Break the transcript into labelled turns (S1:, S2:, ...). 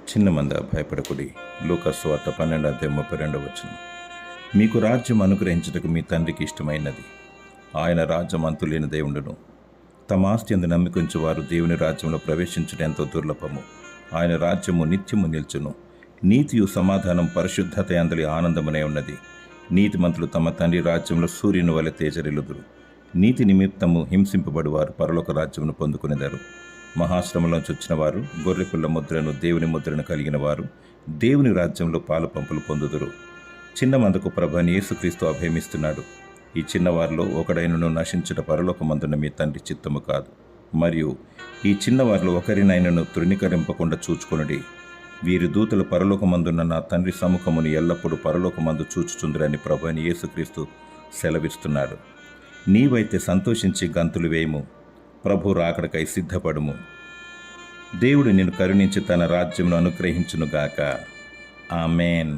S1: చిన్న మంద భయపడకుడి. లూకాసు వార్త 12:32. మీకు రాజ్యం అనుగ్రహించుటకు మీ తండ్రికి ఇష్టమైనది. ఆయన రాజ్యం అంతులేని దేవుడును. తమ ఆస్తి అందు నమ్మికుంచు వారు దేవుని రాజ్యంలో ప్రవేశించడం ఎంతో దుర్లభము. ఆయన రాజ్యము నిత్యము నిల్చును. నీతియు సమాధానం పరిశుద్ధత అందలి ఆనందమునే ఉన్నది. నీతిమంతులు తమ తండ్రి రాజ్యంలో సూర్యుని వలె తేజరిల్లుదురు. నీతి నిమిత్తము హింసింపబడి వారు పరలోక రాజ్యమును పొందుకునేదారు. మహాశ్రమలోంచి వచ్చిన వారు, గొర్రెపిల్ల ముద్రను దేవుని ముద్రను కలిగిన వారు దేవుని రాజ్యంలో పాలు పంపులు పొందుదురు. చిన్న మందకు ప్రభువైన యేసుక్రీస్తు అభయమిస్తున్నాడు. ఈ చిన్నవారిలో ఒకడైనను నశించుట పరలోకమందున మీ తండ్రి చిత్తము కాదు. మరియు ఈ చిన్నవారిలో ఒకరినైనను తృణీకరింపకుండా చూచుకొనుడి. వీరి దూతలు పరలోకమందున్న నా తండ్రి సముఖమును ఎల్లప్పుడూ పరలోకమందు చూచుచుందురని ప్రభువైన యేసుక్రీస్తు సెలవిస్తున్నాడు. నీవైతే సంతోషించి గంతులు వేయము. ప్రభు రాకడకై సిద్ధపడుము. దేవుడు నిన్ను కరుణించి తన రాజ్యమును అనుగ్రహించునుగాక. ఆమేన్.